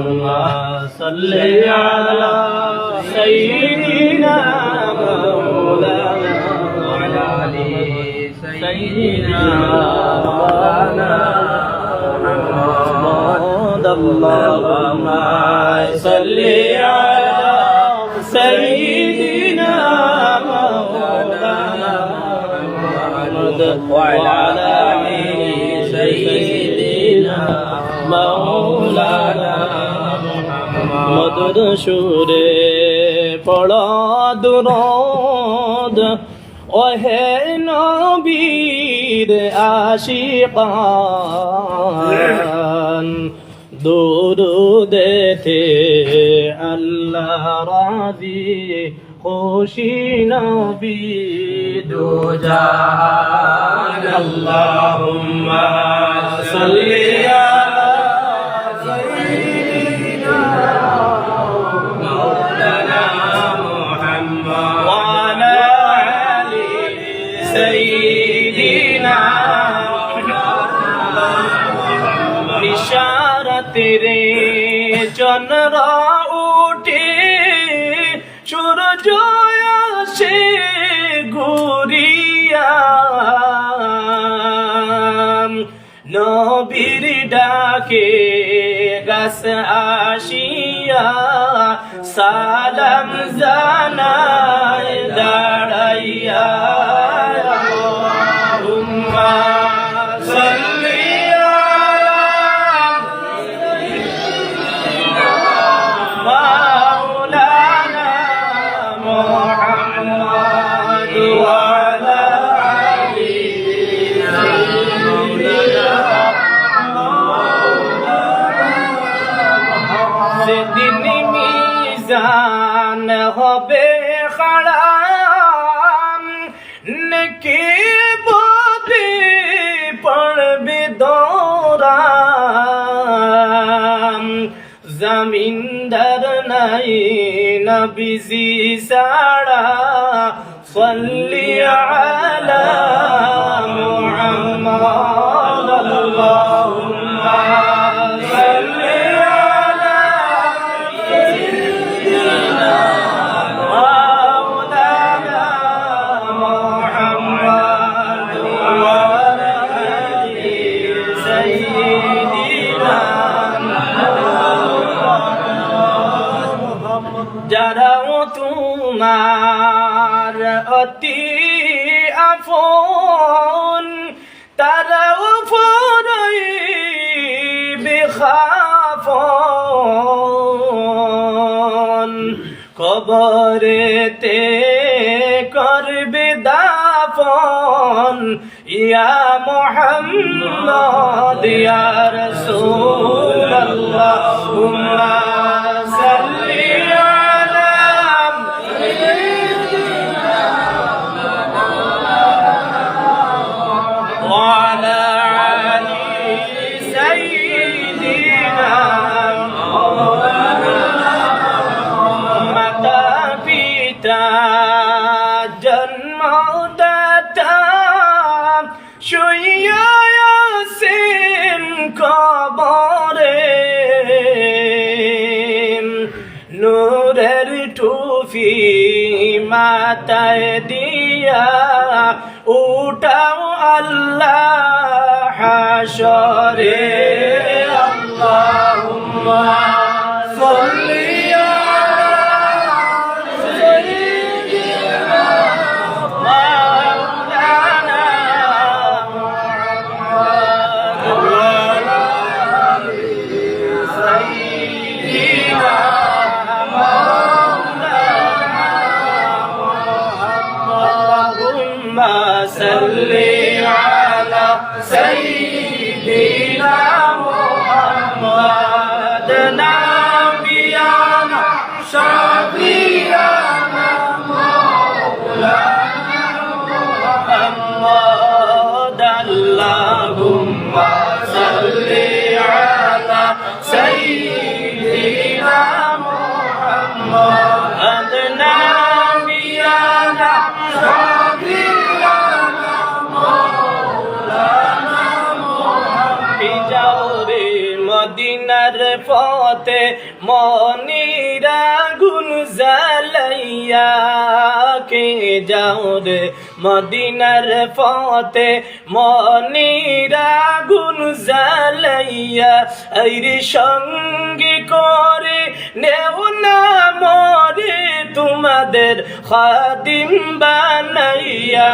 صل على سيدنا مولانا وعلى آل سيدنا مولانا محمد اللهم صل على سيدنا مولانا محمد وعلى آل سيدنا مولانا মধুর সুরে পড়া দুরূদ ওহে নবীর আশিকান দুরূদেতে আল্লাহ রাজি খুশি নবী দু জাহান আল্লাহুম্মা সাল্লি তেরে চন্দ্র উঠে সূর্য আসে ঘুরিয়া নবীর ডাকে গাছ আসিয়া সালাম জানায় দাঁড়াইয়া আল্লাহুম্মা সাল্লি সেদিন মিজান হবে খাড়াম নেকি বদে পড়বে দৌড়াম জমিনদার নাই নবীজি সাড়া সাল্লি আলা মুহাম্মদ আল্লাহুম্মা সাল্লি যারাও তোমার অতি আপন তারাও ফুরাইবে খাফন কবরেতে করবে দাফন ইয়া মুহাম্মদ ইয়া রাসূলুল্লাহ আল্লাহুম্মা সাল্লি জন্মদাতা শুইয়া আছেন কবরে নূরের টুপি মাথায় দিয়া উঠাও আল্লাহ হাশরে আল্লাহুম্মা সাল্লি صل على سيدنا পথে মনিরা গুন জ্বালাইয়া কে যাও রে মদিনার পথে মনিরা গুন জ্বালাইয়া আইরে সঙ্গী করে নেও না মরে তোমাদের খাদিম বানাইয়া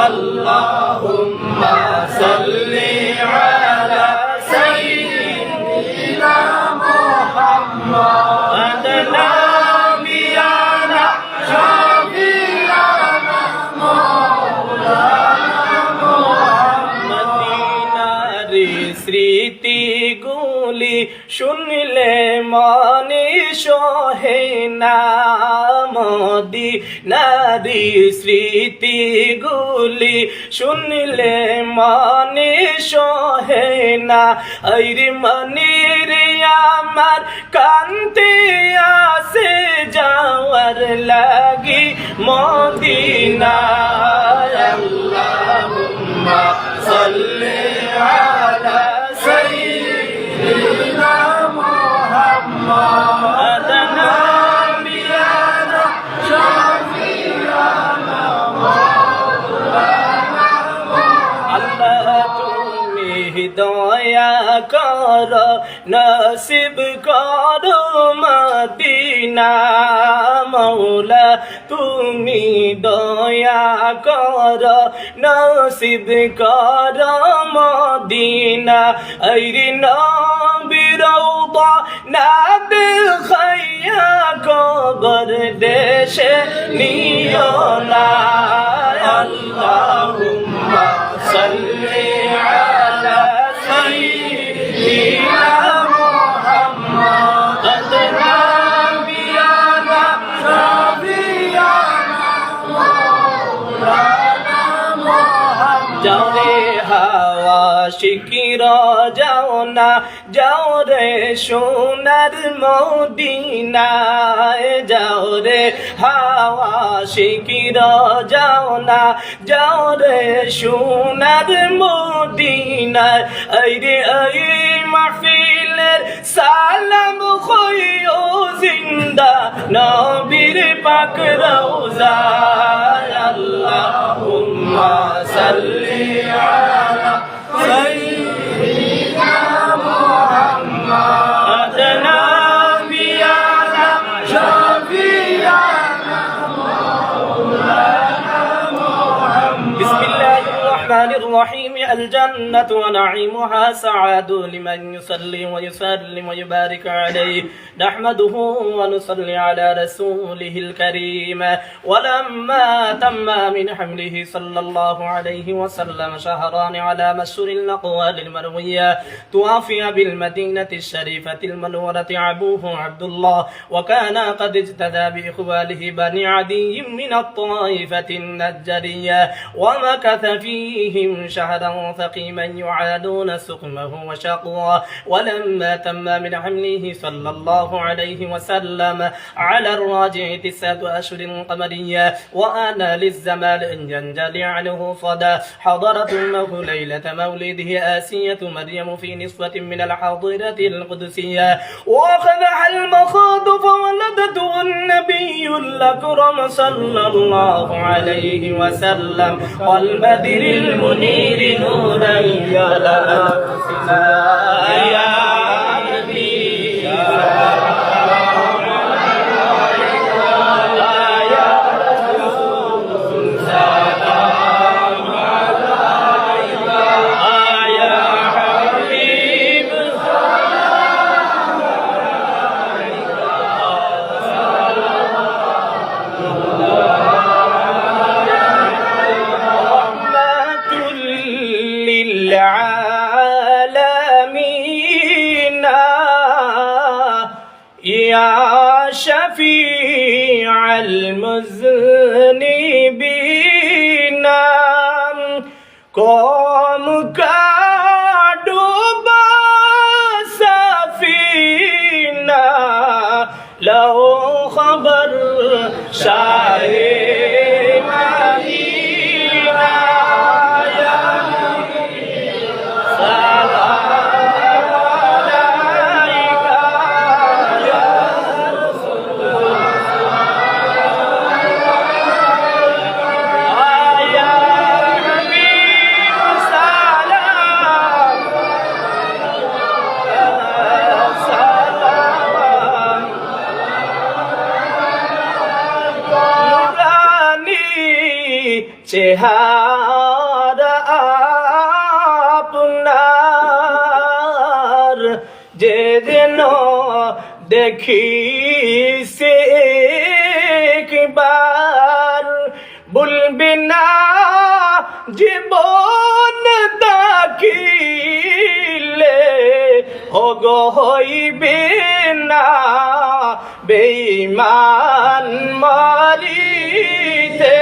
আল্লাহুম্মা সাল্লি আলা সাইয়্যিদিনা মুহাম্মাদ নাবিয়ানা শাফিয়ানা মাওলানা মুহাম্মদ মদিনার স্মৃতি গুলি শুনলে মনে সোহে না মদিনার স্মৃতি গুলি শুনলে মনে সোহে না আইরে মনে রে আমার কান্তে আসে যাওয়ার লাগি মদিনা আল্লাহুম্মা সাল্লি আলা সাইয়্যিদিনা মুহাম্মাদ নাবিয়ানা শাফিয়ানা মাওলানা আল্লাহ তুমি দয়া কর নসিব কর মদিনা মৌলা তুমি দয়া কর নসিব কর মদিনা আইরে নবীর রওদা না দেখাইয়া কবর দেশে নিও না আল্লাহুম্মা সাল্লি আলা সাইয়্যিদিনা মুহাম্মাদ নাবিয়ানা শাফিয়ানা মাওলানা মুহাম্মদ যাও রে হাওয়া শিকির যাও না যাও রে সোনার মদিনায় যাও রে হাওয়া শিকির যাও না যাও রে সোনার মদিনায় আইরে আই মাহফিলের সালাম কইও জিন্দা নবীর পাক রওজা আল্লাহুম্মা সাল্লি আলা সাইয়্যিদিনা মুহাম্মাদ নাবিয়ানা শাফিয়ানা মাওলানা মুহাম্মাদ বিসমিল্লাহির রহমানির রহিম الجنة ونعيمها سعاد لمن يصلي ويسلم ويبارك عليه نحمده ونصلي على رسوله الكريم ولما تم من حمله صلى الله عليه وسلم شهران على مشهور الأقوال المروية توفي بالمدينة الشريفة المنورة أبوه عبد الله وكان قد اجتدى بإخواله بني عدي من الطائفة النجارية ومكث فيهم شهرا ثقيما يعادون سقمه وشقواه ولما تم من حمله صلى الله عليه وسلم على الراجع 9 أشهر قمرية وأنا للزمان أن ينجلي عنه صدى حضرت أمه ليلة مولده آسية مريم في نسوة من الحاضرة القدسية وأخذها المخاض فولدته النبي الأكرم صلى الله عليه وسلم والبدر المنير نورا يلا أنفسنا يا نبي للعالمين يا شفيع المذنبين قوم كادوبا سفينة لو خبر شاهد চেহারা আপনার যেদিন দেখি সে একবার ভুলবি না জীবন দেখিলে ওগো হইবে না বেঈমান মরিতে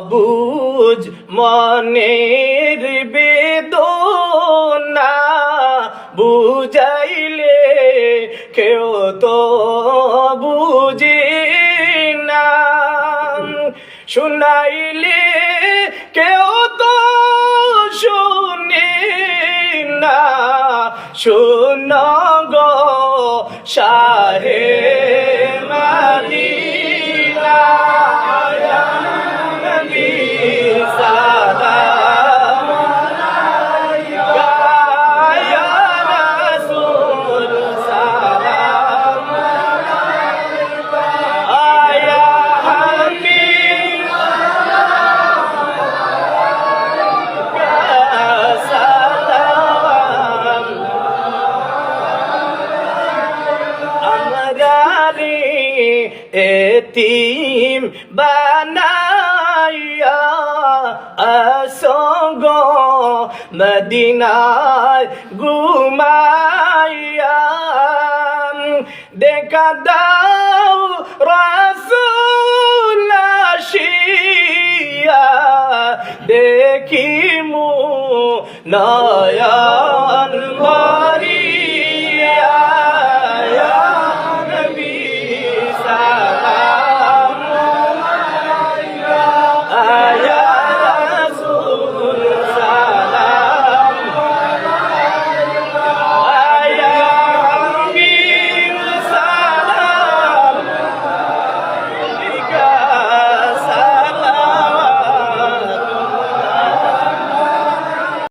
অবুঝ মনের বেদনা বুঝাইলে কেউ তো বুঝে না শুনাইলে কেউ তো শুনে না শুন গো শাহে মদিনা এতিম বানাইয়া আসঙ্গ মদিনায় ঘুমাইয়া দেখা দাও রাসূল আসিয়া দেখিমু নয়া